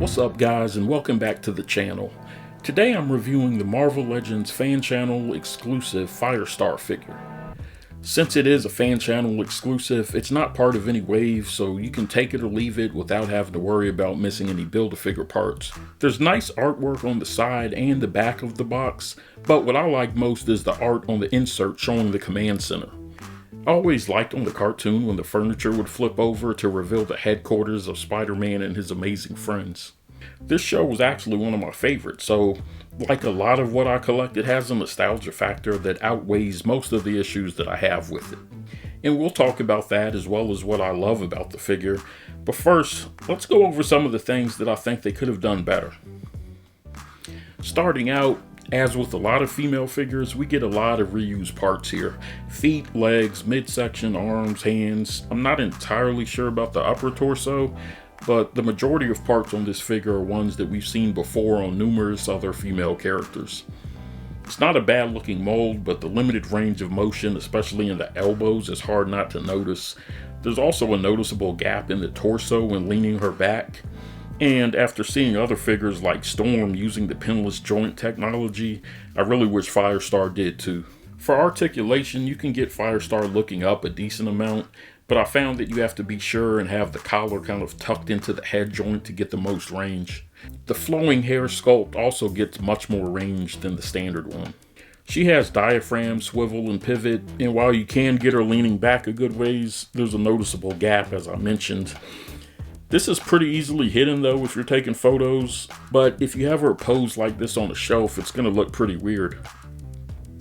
What's up guys, and welcome back to the channel. Today I'm reviewing the Marvel Legends fan channel exclusive Firestar figure. Since it is a fan channel exclusive, it's not part of any wave, so you can take it or leave it without having to worry about missing any Build-A-Figure parts. There's nice artwork on the side and the back of the box, but what I like most is the art on the insert showing the command center. I always liked on the cartoon when the furniture would flip over to reveal the headquarters of Spider-Man and his amazing friends. This show was actually one of my favorites, so like a lot of what I collect, it has a nostalgia factor that outweighs most of the issues that I have with it. And we'll talk about that as well as what I love about the figure. But first, let's go over some of the things that I think they could have done better. Starting out, as with a lot of female figures, we get a lot of reused parts here. Feet, legs, midsection, arms, hands. I'm not entirely sure about the upper torso, but the majority of parts on this figure are ones that we've seen before on numerous other female characters. It's not a bad looking mold, but the limited range of motion, especially in the elbows, is hard not to notice. There's also a noticeable gap in the torso when leaning her back. And after seeing other figures like Storm using the pinless joint technology, I really wish Firestar did too. For articulation, you can get Firestar looking up a decent amount, but I found that you have to be sure and have the collar kind of tucked into the head joint to get the most range. The flowing hair sculpt also gets much more range than the standard one. She has diaphragm, swivel, and pivot, and while you can get her leaning back a good ways, there's a noticeable gap as I mentioned. This is pretty easily hidden though if you're taking photos, but if you have her posed like this on a shelf, it's going to look pretty weird.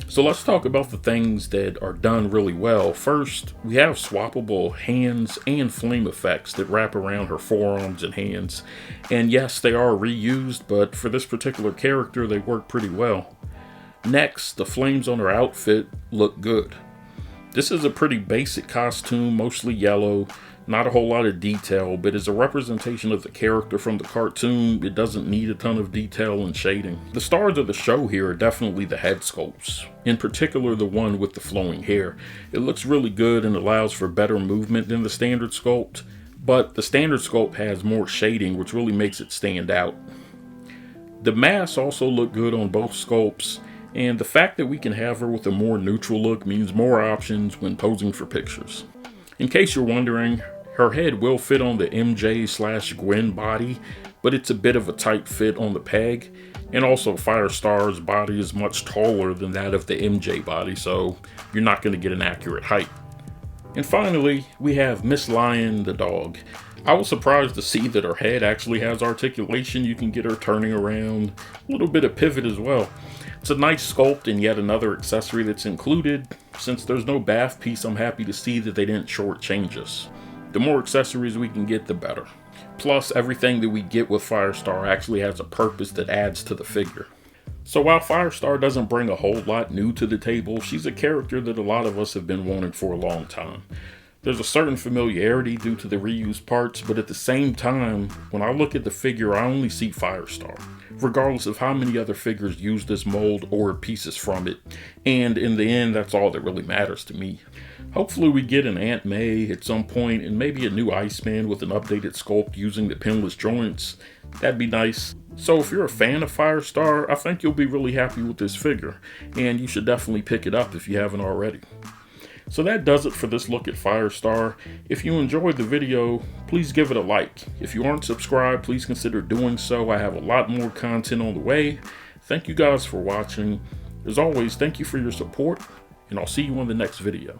So let's talk about the things that are done really well. First, we have swappable hands and flame effects that wrap around her forearms and hands. And yes, they are reused, but for this particular character, they work pretty well. Next, the flames on her outfit look good. This is a pretty basic costume, mostly yellow. Not a whole lot of detail, but as a representation of the character from the cartoon, it doesn't need a ton of detail and shading. The stars of the show here are definitely the head sculpts, in particular the one with the flowing hair. It looks really good and allows for better movement than the standard sculpt, but the standard sculpt has more shading, which really makes it stand out. The masks also look good on both sculpts, and the fact that we can have her with a more neutral look means more options when posing for pictures. In case you're wondering, her head will fit on the MJ/Gwen body, but it's a bit of a tight fit on the peg, and also Firestar's body is much taller than that of the MJ body, so you're not going to get an accurate height. And finally, we have Miss Lion the dog. I was surprised to see that her head actually has articulation. You can get her turning around, a little bit of pivot as well. It's a nice sculpt and yet another accessory that's included. Since there's no bath piece, I'm happy to see that they didn't shortchange us. The more accessories we can get, the better. Plus, everything that we get with Firestar actually has a purpose that adds to the figure. So while Firestar doesn't bring a whole lot new to the table, she's a character that a lot of us have been wanting for a long time. There's a certain familiarity due to the reused parts, but at the same time, when I look at the figure, I only see Firestar, regardless of how many other figures use this mold or pieces from it. And in the end, that's all that really matters to me. Hopefully we get an Aunt May at some point, and maybe a new Iceman with an updated sculpt using the pinless joints. That'd be nice. So if you're a fan of Firestar, I think you'll be really happy with this figure, and you should definitely pick it up if you haven't already. So that does it for this look at Firestar. If you enjoyed the video, please give it a like. If you aren't subscribed, please consider doing so. I have a lot more content on the way. Thank you guys for watching. As always, thank you for your support, and I'll see you on the next video.